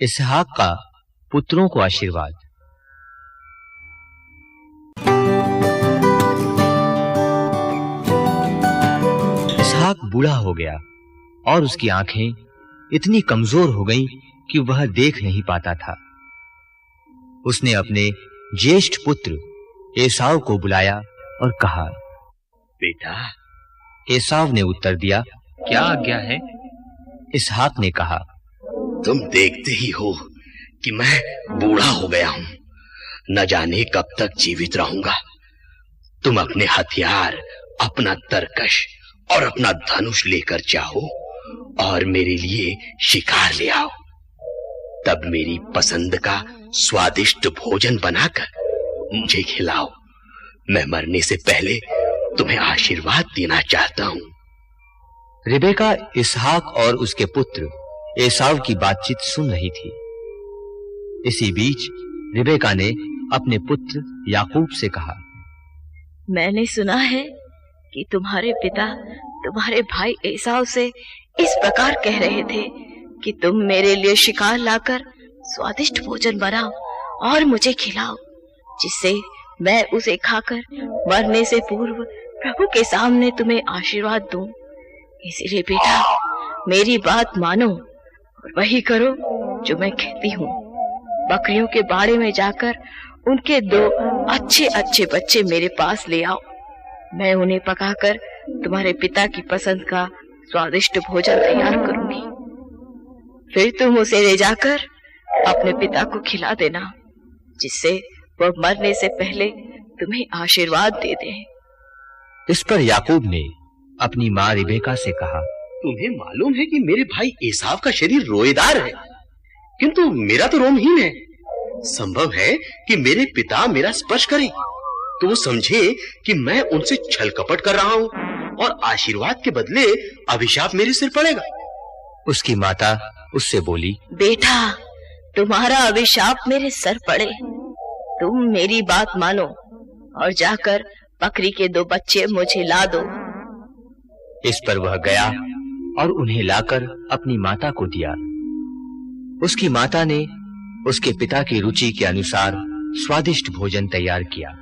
इसहाक का पुत्रों को आशीर्वाद। इसहाक बूढ़ा हो गया और उसकी आंखें इतनी कमजोर हो गईं कि वह देख नहीं पाता था। उसने अपने ज्येष्ठ पुत्र एसाव को बुलाया और कहा, बेटा। एसाव ने उत्तर दिया, क्या आज्ञा है? इसहाक ने कहा, तुम देखते ही हो कि मैं बूढ़ा हो गया हूं, न जाने कब तक जीवित रहूंगा। तुम अपने हथियार, अपना तरकश और अपना धनुष लेकर जाओ और मेरे लिए शिकार ले आओ। तब मेरी पसंद का स्वादिष्ट भोजन बनाकर मुझे खिलाओ। मैं मरने से पहले तुम्हें आशीर्वाद देना चाहता हूं। रिबेका इसहाक और उसके पुत्र एसाव की बातचीत सुन रही थी। इसी बीच रिबेका ने अपने पुत्र याकूब से कहा, मैंने सुना है कि तुम्हारे पिता तुम्हारे भाई एसाव से इस प्रकार कह रहे थे कि तुम मेरे लिए शिकार लाकर स्वादिष्ट भोजन बनाओ और मुझे खिलाओ, जिससे मैं उसे खाकर मरने से पूर्व प्रभु के सामने तुम्हें आशीर्वाद दूं। इसीलिए बेटा, मेरी बात मानो और वही करो जो मैं कहती हूँ। बकरियों के बाड़े में जाकर उनके 2 अच्छे अच्छे बच्चे मेरे पास ले आओ। मैं उन्हें पकाकर तुम्हारे पिता की पसंद का स्वादिष्ट भोजन तैयार करूंगी। फिर तुम उसे ले जाकर अपने पिता को खिला देना, जिससे वह मरने से पहले तुम्हें आशीर्वाद दे दे। इस पर याकूब ने अपनी माँ रिबेका से कहा, तुम्हें मालूम है कि मेरे भाई एसाव का शरीर रोएदार है, किंतु मेरा तो रोमहीन है। संभव है कि मेरे पिता मेरा स्पर्श करें तो वो समझे कि मैं उनसे छल कपट कर रहा हूँ और आशीर्वाद के बदले अभिशाप मेरे सिर पड़ेगा। उसकी माता उससे बोली, बेटा, तुम्हारा अभिशाप मेरे सर पड़े। तुम मेरी बात मानो और जाकर बकरी के 2 बच्चे मुझे ला दो। इस पर वह गया और उन्हें लाकर अपनी माता को दिया। उसकी माता ने उसके पिता की रुचि के अनुसार स्वादिष्ट भोजन तैयार किया।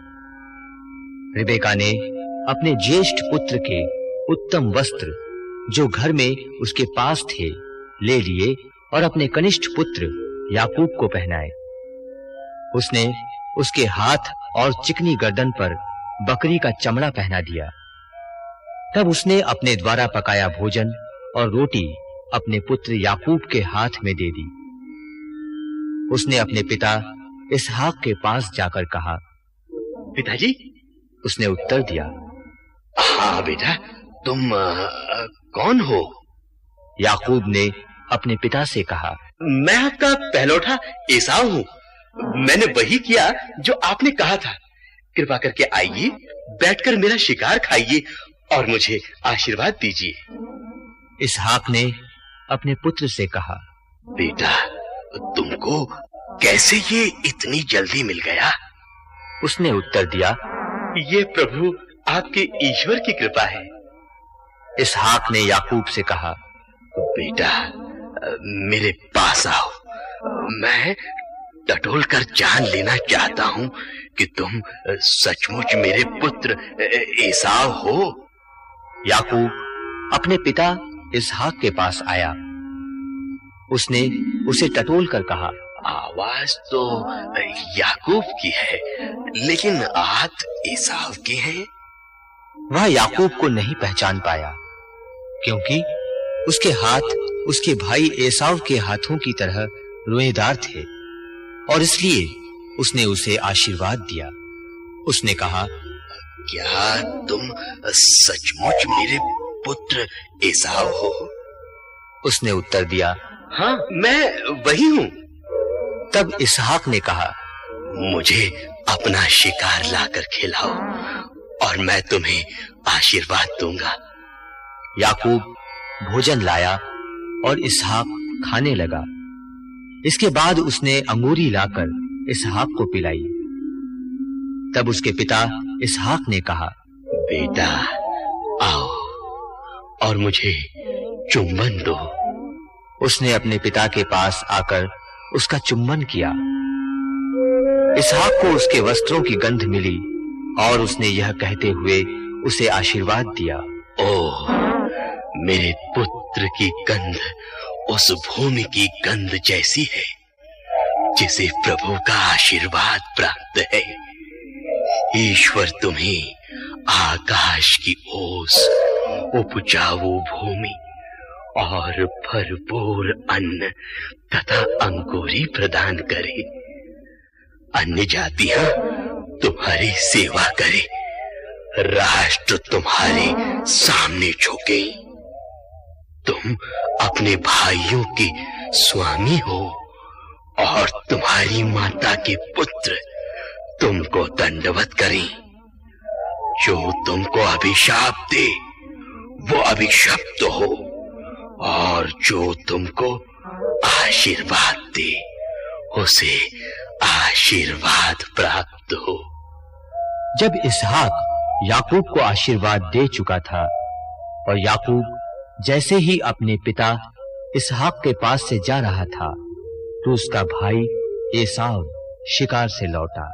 रिबेका ने अपने ज्येष्ठ पुत्र के उत्तम वस्त्र जो घर में उसके पास थे ले लिए और अपने कनिष्ठ पुत्र याकूब को पहनाए। उसने उसके हाथ और चिकनी गर्दन पर बकरी का चमड़ा पहना दिया। तब उसने अपने द्वारा पकाया भोजन और रोटी अपने पुत्र याकूब के हाथ में दे दी। उसने अपने पिता इसहाक के पास जाकर कहा, पिताजी। उसने उत्तर दिया, हाँ बेटा, तुम कौन हो? याकूब ने अपने पिता से कहा, मैं आपका पहलौठा एसाव हूँ। मैंने वही किया जो आपने कहा था। कृपा करके आइए, बैठकर मेरा शिकार खाइए और मुझे आशीर्वाद दीजिए। इसहाक ने अपने पुत्र से कहा, बेटा, तुमको कैसे ये इतनी जल्दी मिल गया? उसने उत्तर दिया, ये प्रभु आपके ईश्वर की कृपा है। इसहाक ने याकूब से कहा, बेटा, मेरे पास आओ। मैं टटोल कर जान लेना चाहता हूँ कि तुम सचमुच मेरे पुत्र एसाव हो। याकूब अपने पिता इसहाक के पास आया। उसने उसे टटोल कर कहा, आवाज तो याकूब की है, लेकिन हाथ एसाव के हैं। वह याकूब को नहीं पहचान पाया, क्योंकि उसके हाथ उसके भाई एसाव के हाथों की तरह रोएदार थे और इसलिए उसने उसे आशीर्वाद दिया। उसने कहा, क्या तुम सचमुच मेरे पुत्र एसाव हो? उसने उत्तर दिया, हाँ, मैं वही हूँ। तब इसहाक ने कहा, मुझे अपना शिकार लाकर खिलाओ और मैं तुम्हें आशीर्वाद दूंगा। याकूब भोजन लाया और इसहाक खाने लगा। इसके बाद उसने अंगूरी लाकर इसहाक को पिलाई। तब उसके पिता इसहाक ने कहा, बेटा, आओ और मुझे चुंबन दो। उसने अपने पिता के पास आकर उसका चुंबन किया। इसहाक को उसके वस्त्रों की गंध मिली और उसने यह कहते हुए उसे आशीर्वाद दिया। ओह, मेरे पुत्र की गंध उस भूमि की गंध जैसी है जिसे प्रभु का आशीर्वाद प्राप्त है। ईश्वर तुम्हें आकाश की ओस, उपजाऊ भूमि और भरपूर अन्न तथा अंकुरी प्रदान करे। अन्य जातियां तुम्हारी सेवा करे, राष्ट्र तुम्हारे सामने झुके। तुम अपने भाइयों के स्वामी हो और तुम्हारी माता के पुत्र तुमको दंडवत करें। जो तुमको अभिशाप दे वो अभिशप्त हो और जो तुमको आशीर्वाद दे उसे आशीर्वाद प्राप्त हो। जब इसहाक याकूब को आशीर्वाद दे चुका था और याकूब जैसे ही अपने पिता इसहाक के पास से जा रहा था तो उसका भाई एसाव शिकार से लौटा।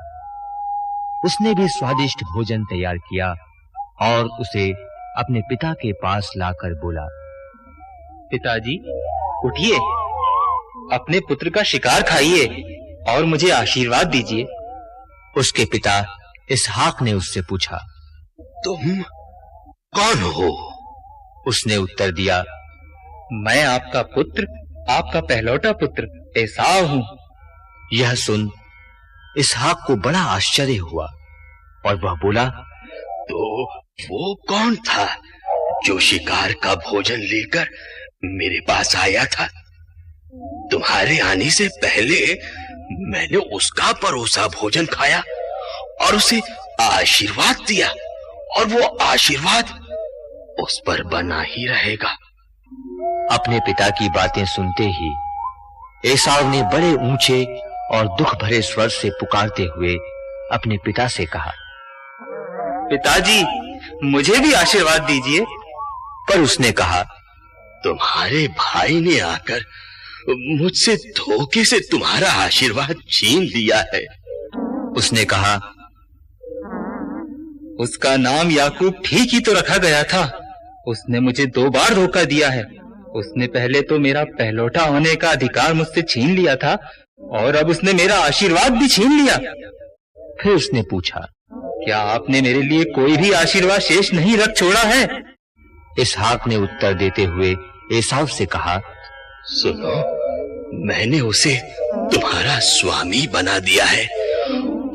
उसने भी स्वादिष्ट भोजन तैयार किया और उसे अपने पिता के पास लाकर बोला, पिताजी उठिए, अपने पुत्र का शिकार खाइए और मुझे आशीर्वाद दीजिए। उसके पिता इसहाक ने उससे पूछा, तुम कौन हो? उसने उत्तर दिया, मैं आपका पुत्र, आपका पहलौठा पुत्र एसाव हूं। यह सुन इसहाक को बड़ा आश्चर्य हुआ और वह बोला, तो वो कौन था जो शिकार का भोजन लेकर मेरे पास आया था? तुम्हारे आने से पहले मैंने उसका परोसा भोजन खाया और उसे आशीर्वाद दिया और वो आशीर्वाद उस पर बना ही रहेगा। अपने पिता की बातें सुनते ही एसाव ने बड़े ऊंचे और दुख भरे स्वर से पुकारते हुए अपने पिता से कहा, पिताजी मुझे भी आशीर्वाद दीजिए। पर उसने कहा, तुम्हारे भाई ने आकर मुझसे धोखे से तुम्हारा आशीर्वाद छीन लिया है। उसने कहा, उसका नाम याकूब ठीक ही तो रखा गया था। उसने मुझे 2 बार धोखा दिया है। उसने पहले तो मेरा पहलौठा होने का अधिकार मुझसे छीन लिया था और अब उसने मेरा आशीर्वाद भी छीन लिया। फिर उसने पूछा, क्या आपने मेरे लिए कोई भी आशीर्वाद शेष नहीं रख छोड़ा है? इसहाक ने उत्तर देते हुए एसाव से कहा, सुनो, मैंने उसे तुम्हारा स्वामी बना दिया है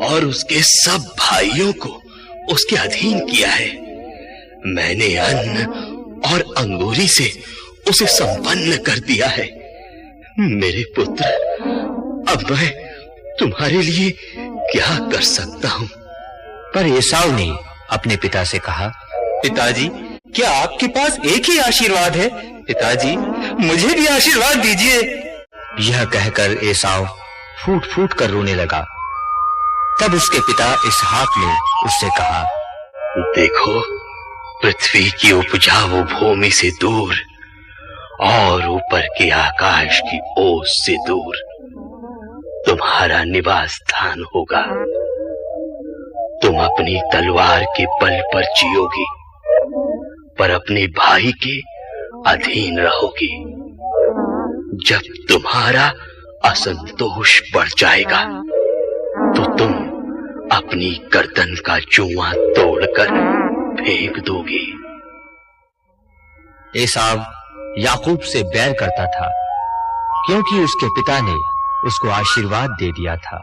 और उसके सब भाइयों को उसके अधीन किया है। मैंने अन्न और अंगूरी से उसे संपन्न कर दिया है। मेरे पुत्र, अब मैं तुम्हारे लिए क्या कर सकता हूँ? पर एसाव ने अपने पिता से कहा, पिताजी क्या आपके पास एक ही आशीर्वाद है? पिताजी मुझे भी आशीर्वाद दीजिए। यह कहकर एसाव फूट फूट कर रोने लगा। तब उसके पिता इसहाक ने उससे कहा, देखो, पृथ्वी की उपजाऊ भूमि से दूर और ऊपर के आकाश की ओस से दूर तुम्हारा निवास स्थान होगा। तुम अपनी तलवार के बल पर जियोगी, पर अपने भाई के अधीन रहोगी। जब तुम्हारा असंतोष बढ़ जाएगा तो तुम अपनी गर्दन का जुआ तोड़कर फेंक दोगे। एसाव याकूब से बैर करता था क्योंकि उसके पिता ने उसको आशीर्वाद दे दिया था।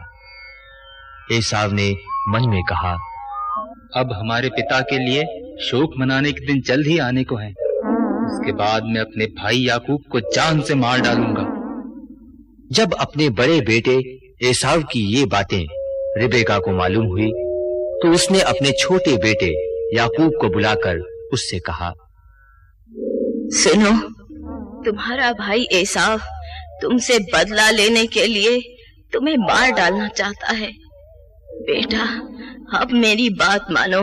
एसाव ने मन में कहा, अब हमारे पिता के लिए शोक मनाने के दिन जल्द ही आने को है। उसके बाद मैं अपने भाई याकूब को जान से मार डालूंगा। जब अपने बड़े बेटे एसाव की ये बातें रिबेका को मालूम हुई तो उसने अपने छोटे बेटे याकूब को बुलाकर उससे कहा, सुनो, तुम्हारा भाई एसाव तुमसे बदला लेने के लिए तुम्हें मार डालना चाहता है। बेटा, अब मेरी बात मानो।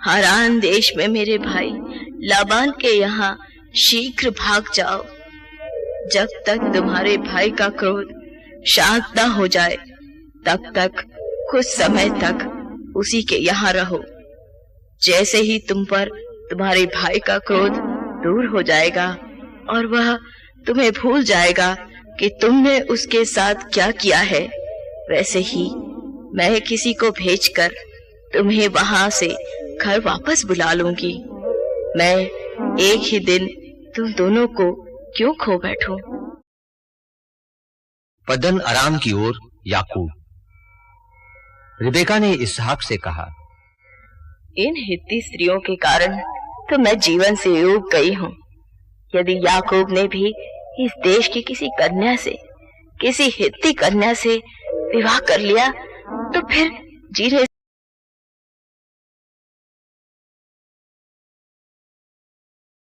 हारान देश में मेरे भाई लाबान के यहाँ शीघ्र भाग जाओ। जब तक तुम्हारे भाई का क्रोध शांत न हो जाए तब तक कुछ समय तक उसी के यहाँ रहो। जैसे ही तुम पर तुम्हारे भाई का क्रोध दूर हो जाएगा और वह तुम्हें भूल जाएगा कि तुमने उसके साथ क्या किया है, वैसे ही मैं किसी को भेजकर तुम्हें वहां से घर वापस बुला लूंगी। मैं एक ही दिन तुम दोनों को क्यों खो बैठूं? पद्दन अराम की ओर याकूब। रिबेका ने इसहाक से कहा, इन हित्ती स्त्रियों के कारण तो मैं जीवन से ऊब गई हूँ। यदि याकूब ने भी इस देश की किसी कन्या से, किसी हित्ती कन्या से विवाह कर लिया तो फिर जी रहे